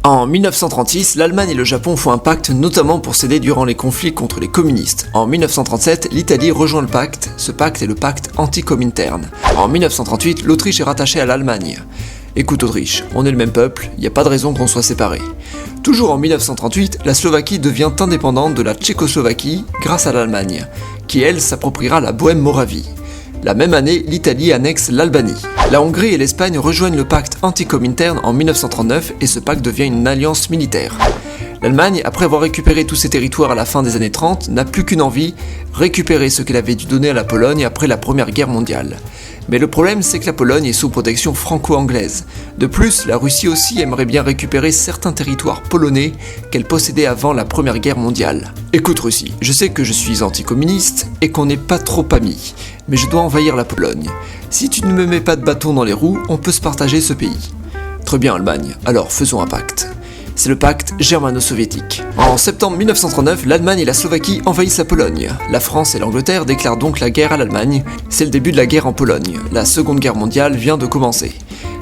En 1936, l'Allemagne et le Japon font un pacte notamment pour s'aider durant les conflits contre les communistes. En 1937, l'Italie rejoint le pacte, ce pacte est le pacte anti-Comintern. En 1938, l'Autriche est rattachée à l'Allemagne. Écoute Autriche, on est le même peuple, il n'y a pas de raison qu'on soit séparés. Toujours en 1938, la Slovaquie devient indépendante de la Tchécoslovaquie grâce à l'Allemagne, qui elle s'appropriera la Bohême-Moravie. La même année, l'Italie annexe l'Albanie. La Hongrie et l'Espagne rejoignent le pacte anti-Comintern en 1939 et ce pacte devient une alliance militaire. L'Allemagne, après avoir récupéré tous ses territoires à la fin des années 30, n'a plus qu'une envie, récupérer ce qu'elle avait dû donner à la Pologne après la Première Guerre mondiale. Mais le problème, c'est que la Pologne est sous protection franco-anglaise. De plus, la Russie aussi aimerait bien récupérer certains territoires polonais qu'elle possédait avant la Première Guerre mondiale. Écoute Russie, je sais que je suis anticommuniste et qu'on n'est pas trop amis, mais je dois envahir la Pologne. Si tu ne me mets pas de bâton dans les roues, on peut se partager ce pays. Très bien Allemagne, alors faisons un pacte. C'est le pacte germano-soviétique. En septembre 1939, l'Allemagne et la Slovaquie envahissent la Pologne. La France et l'Angleterre déclarent donc la guerre à l'Allemagne. C'est le début de la guerre en Pologne. La Seconde Guerre mondiale vient de commencer.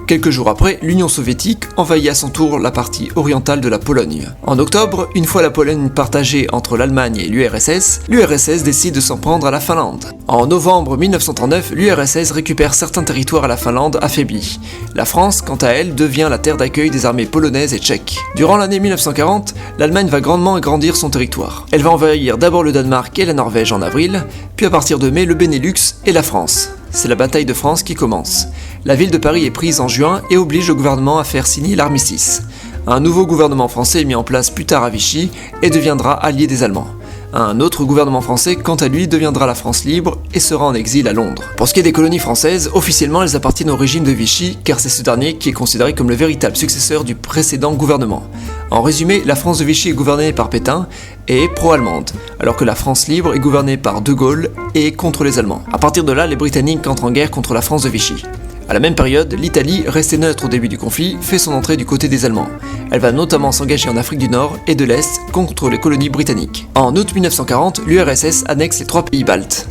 Quelques jours après, l'Union soviétique envahit à son tour la partie orientale de la Pologne. En octobre, une fois la Pologne partagée entre l'Allemagne et l'URSS, l'URSS décide de s'en prendre à la Finlande. En novembre 1939, l'URSS récupère certains territoires à la Finlande affaiblis. La France, quant à elle, devient la terre d'accueil des armées polonaises et tchèques. Durant l'année 1940, l'Allemagne va grandement agrandir son territoire. Elle va envahir d'abord le Danemark et la Norvège en avril, puis à partir de mai le Benelux et la France. C'est la bataille de France qui commence. La ville de Paris est prise en juin et oblige le gouvernement à faire signer l'armistice. Un nouveau gouvernement français est mis en place plus tard à Vichy et deviendra allié des Allemands. Un autre gouvernement français, quant à lui, deviendra la France libre et sera en exil à Londres. Pour ce qui est des colonies françaises, officiellement elles appartiennent au régime de Vichy, car c'est ce dernier qui est considéré comme le véritable successeur du précédent gouvernement. En résumé, la France de Vichy est gouvernée par Pétain et est pro-allemande, alors que la France libre est gouvernée par De Gaulle et est contre les Allemands. À partir de là, les Britanniques entrent en guerre contre la France de Vichy. À la même période, l'Italie, restée neutre au début du conflit, fait son entrée du côté des Allemands. Elle va notamment s'engager en Afrique du Nord et de l'Est contre les colonies britanniques. En août 1940, l'URSS annexe les 3 pays baltes.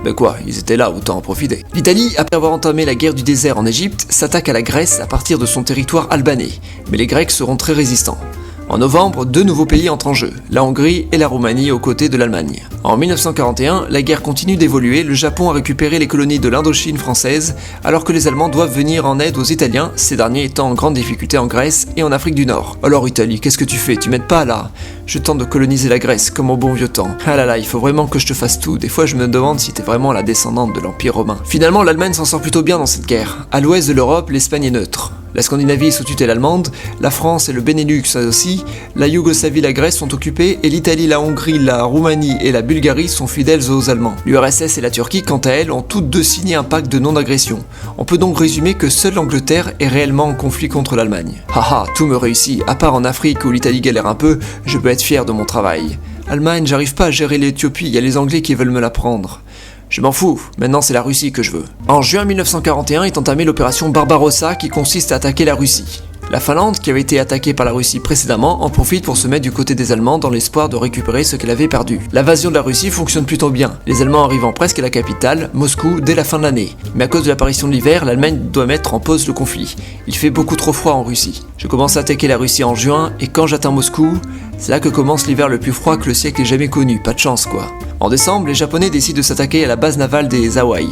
Ben quoi, ils étaient là, autant en profiter. L'Italie, après avoir entamé la guerre du désert en Égypte, s'attaque à la Grèce à partir de son territoire albanais, mais les Grecs seront très résistants. En novembre, 2 nouveaux pays entrent en jeu, la Hongrie et la Roumanie aux côtés de l'Allemagne. En 1941, la guerre continue d'évoluer, le Japon a récupéré les colonies de l'Indochine française, alors que les Allemands doivent venir en aide aux Italiens, ces derniers étant en grande difficulté en Grèce et en Afrique du Nord. Alors Italie, qu'est-ce que tu fais? Tu m'aides pas là? Je tente de coloniser la Grèce, comme au bon vieux temps. Ah là là, il faut vraiment que je te fasse tout, des fois je me demande si t'es vraiment la descendante de l'Empire romain. Finalement, l'Allemagne s'en sort plutôt bien dans cette guerre. À l'ouest de l'Europe, l'Espagne est neutre. La Scandinavie est sous tutelle allemande, la France et le Benelux aussi, la Yougoslavie et la Grèce sont occupées et l'Italie, la Hongrie, la Roumanie et la Bulgarie sont fidèles aux Allemands. L'URSS et la Turquie, quant à elles, ont toutes deux signé un pacte de non-agression. On peut donc résumer que seule l'Angleterre est réellement en conflit contre l'Allemagne. Haha, tout me réussit, à part en Afrique où l'Italie galère un peu, je peux être fier de mon travail. Allemagne, j'arrive pas à gérer l'Éthiopie, il y a les Anglais qui veulent me la prendre. Je m'en fous, maintenant c'est la Russie que je veux. En juin 1941 est entamée l'opération Barbarossa qui consiste à attaquer la Russie. La Finlande, qui avait été attaquée par la Russie précédemment, en profite pour se mettre du côté des Allemands dans l'espoir de récupérer ce qu'elle avait perdu. L'invasion de la Russie fonctionne plutôt bien, les Allemands arrivant presque à la capitale, Moscou, dès la fin de l'année. Mais à cause de l'apparition de l'hiver, l'Allemagne doit mettre en pause le conflit. Il fait beaucoup trop froid en Russie. Je commence à attaquer la Russie en juin, et quand j'atteins Moscou, c'est là que commence l'hiver le plus froid que le siècle ait jamais connu, pas de chance quoi. En décembre, les Japonais décident de s'attaquer à la base navale des Hawaï.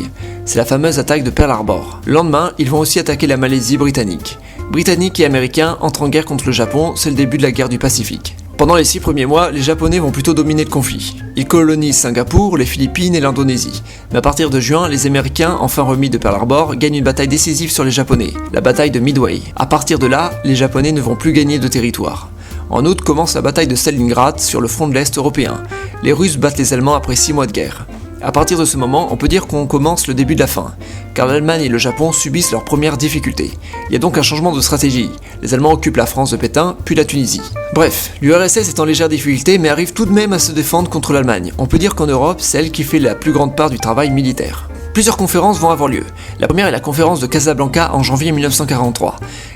C'est la fameuse attaque de Pearl Harbor. Le lendemain, ils vont aussi attaquer la Malaisie britannique. Britanniques et Américains entrent en guerre contre le Japon, c'est le début de la guerre du Pacifique. Pendant les 6 premiers mois, les Japonais vont plutôt dominer le conflit. Ils colonisent Singapour, les Philippines et l'Indonésie. Mais à partir de juin, les Américains, enfin remis de Pearl Harbor, gagnent une bataille décisive sur les Japonais, la bataille de Midway. À partir de là, les Japonais ne vont plus gagner de territoire. En août commence la bataille de Stalingrad sur le front de l'Est européen. Les Russes battent les Allemands après 6 mois de guerre. À partir de ce moment, on peut dire qu'on commence le début de la fin, car l'Allemagne et le Japon subissent leurs premières difficultés. Il y a donc un changement de stratégie. Les Allemands occupent la France de Pétain, puis la Tunisie. Bref, l'URSS est en légère difficulté, mais arrive tout de même à se défendre contre l'Allemagne. On peut dire qu'en Europe, c'est elle qui fait la plus grande part du travail militaire. Plusieurs conférences vont avoir lieu. La première est la conférence de Casablanca en janvier 1943.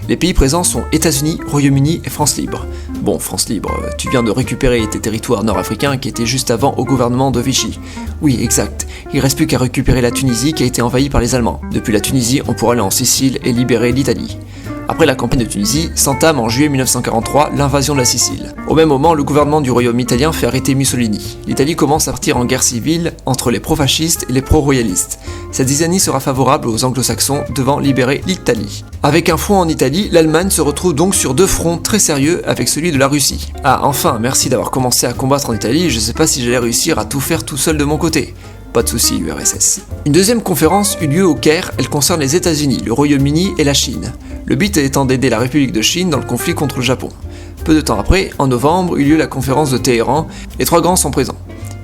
Les pays présents sont États-Unis, Royaume-Uni et France libre. Bon, France libre, tu viens de récupérer tes territoires nord-africains qui étaient juste avant au gouvernement de Vichy. Oui, exact. Il reste plus qu'à récupérer la Tunisie qui a été envahie par les Allemands. Depuis la Tunisie, on pourra aller en Sicile et libérer l'Italie. Après la campagne de Tunisie, s'entame en juillet 1943 l'invasion de la Sicile. Au même moment, le gouvernement du royaume italien fait arrêter Mussolini. L'Italie commence à partir en guerre civile entre les pro-fascistes et les pro-royalistes. Cette décennie sera favorable aux anglo-saxons devant libérer l'Italie. Avec un front en Italie, l'Allemagne se retrouve donc sur deux fronts très sérieux avec celui de la Russie. Ah enfin, merci d'avoir commencé à combattre en Italie, je sais pas si j'allais réussir à tout faire tout seul de mon côté. Pas de soucis, URSS. Une deuxième conférence eut lieu au Caire, elle concerne les États-Unis, le Royaume-Uni et la Chine. Le but étant d'aider la République de Chine dans le conflit contre le Japon. Peu de temps après, en novembre, eut lieu la conférence de Téhéran, les trois grands sont présents.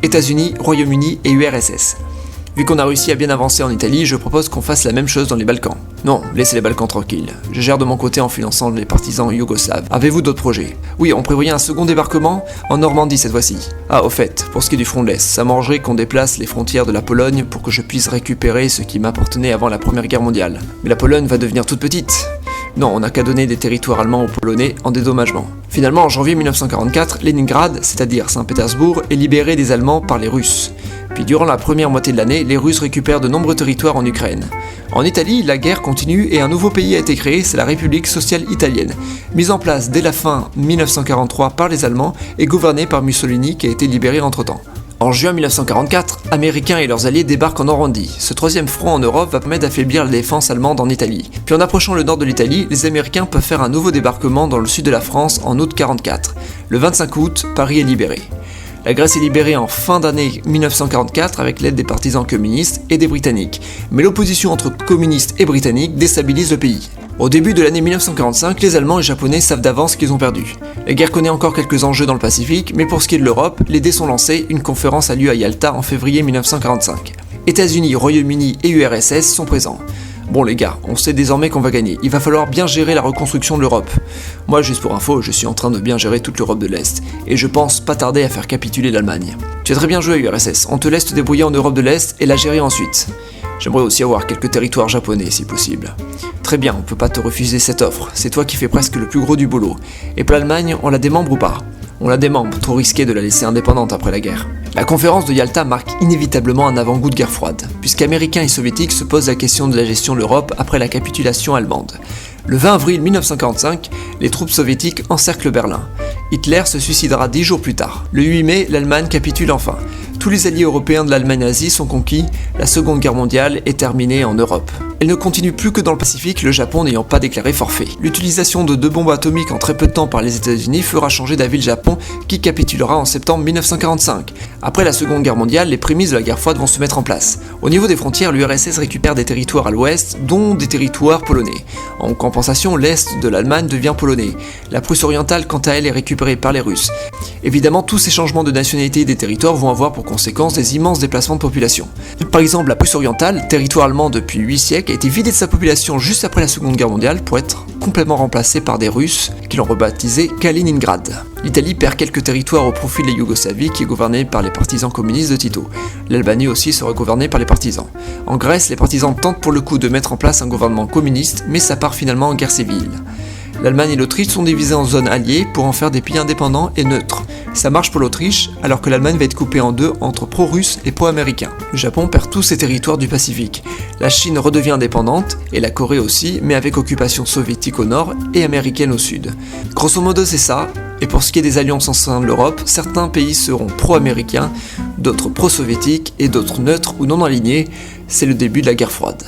États-Unis, Royaume-Uni et URSS. Vu qu'on a réussi à bien avancer en Italie, je propose qu'on fasse la même chose dans les Balkans. Non, laissez les Balkans tranquilles. Je gère de mon côté en finançant les partisans yougoslaves. Avez-vous d'autres projets? Oui, on prévoyait un second débarquement en Normandie cette fois-ci. Ah, au fait, pour ce qui est du front de l'Est, ça m'arrangerait qu'on déplace les frontières de la Pologne pour que je puisse récupérer ce qui m'appartenait avant la Première Guerre mondiale. Mais la Pologne va devenir toute petite. Non, on n'a qu'à donner des territoires allemands aux Polonais en dédommagement. Finalement, en janvier 1944, Leningrad, c'est-à-dire Saint-Pétersbourg, est libéré des Allemands par les Russes. Puis durant la première moitié de l'année, les Russes récupèrent de nombreux territoires en Ukraine. En Italie, la guerre continue et un nouveau pays a été créé, c'est la République sociale italienne, mise en place dès la fin 1943 par les Allemands et gouvernée par Mussolini qui a été libéré entre-temps. En juin 1944, Américains et leurs alliés débarquent en Normandie. Ce troisième front en Europe va permettre d'affaiblir la défense allemande en Italie. Puis en approchant le nord de l'Italie, les Américains peuvent faire un nouveau débarquement dans le sud de la France en août 1944. Le 25 août, Paris est libéré. La Grèce est libérée en fin d'année 1944 avec l'aide des partisans communistes et des Britanniques. Mais l'opposition entre communistes et britanniques déstabilise le pays. Au début de l'année 1945, les Allemands et Japonais savent d'avance qu'ils ont perdu. La guerre connaît encore quelques enjeux dans le Pacifique, mais pour ce qui est de l'Europe, les dés sont lancés, une conférence a lieu à Yalta en février 1945. États-Unis, Royaume-Uni et URSS sont présents. Bon les gars, on sait désormais qu'on va gagner, il va falloir bien gérer la reconstruction de l'Europe. Moi, juste pour info, je suis en train de bien gérer toute l'Europe de l'Est, et je pense pas tarder à faire capituler l'Allemagne. Tu as très bien joué URSS, on te laisse te débrouiller en Europe de l'Est et la gérer ensuite. J'aimerais aussi avoir quelques territoires japonais si possible. Très bien, on peut pas te refuser cette offre, c'est toi qui fais presque le plus gros du boulot. Et pour l'Allemagne, on la démembre ou pas? On la démembre, trop risqué de la laisser indépendante après la guerre. La conférence de Yalta marque inévitablement un avant-goût de guerre froide, puisqu'Américains et Soviétiques se posent la question de la gestion de l'Europe après la capitulation allemande. Le 20 avril 1945, les troupes soviétiques encerclent Berlin. Hitler se suicidera 10 jours plus tard. Le 8 mai, l'Allemagne capitule enfin. Tous les alliés européens de l'Allemagne nazie sont conquis, la Seconde Guerre mondiale est terminée en Europe. Elle ne continue plus que dans le Pacifique, le Japon n'ayant pas déclaré forfait. L'utilisation de 2 bombes atomiques en très peu de temps par les États-Unis fera changer d'avis le Japon, qui capitulera en septembre 1945. Après la Seconde Guerre mondiale, les prémices de la guerre froide vont se mettre en place. Au niveau des frontières, l'URSS récupère des territoires à l'ouest, dont des territoires polonais. En compensation, l'est de l'Allemagne devient polonais. La Prusse orientale, quant à elle, est récupérée par les Russes. Évidemment, tous ces changements de nationalité des territoires vont avoir pour conséquence des immenses déplacements de population. Par exemple, la Prusse orientale, territoire allemand depuis 8 siècles, a été vidée de sa population juste après la Seconde Guerre mondiale pour être complètement remplacée par des Russes qui l'ont rebaptisé Kaliningrad. L'Italie perd quelques territoires au profit de la Yougoslavie qui est gouvernée par les partisans communistes de Tito. L'Albanie aussi sera gouvernée par les partisans. En Grèce, les partisans tentent pour le coup de mettre en place un gouvernement communiste, mais ça part finalement en guerre civile. L'Allemagne et l'Autriche sont divisées en zones alliées pour en faire des pays indépendants et neutres. Ça marche pour l'Autriche, alors que l'Allemagne va être coupée en deux entre pro-russes et pro-américains. Le Japon perd tous ses territoires du Pacifique. La Chine redevient indépendante, et la Corée aussi, mais avec occupation soviétique au nord et américaine au sud. Grosso modo c'est ça, et pour ce qui est des alliances en sein de l'Europe, certains pays seront pro-américains, d'autres pro-soviétiques et d'autres neutres ou non alignés. C'est le début de la guerre froide.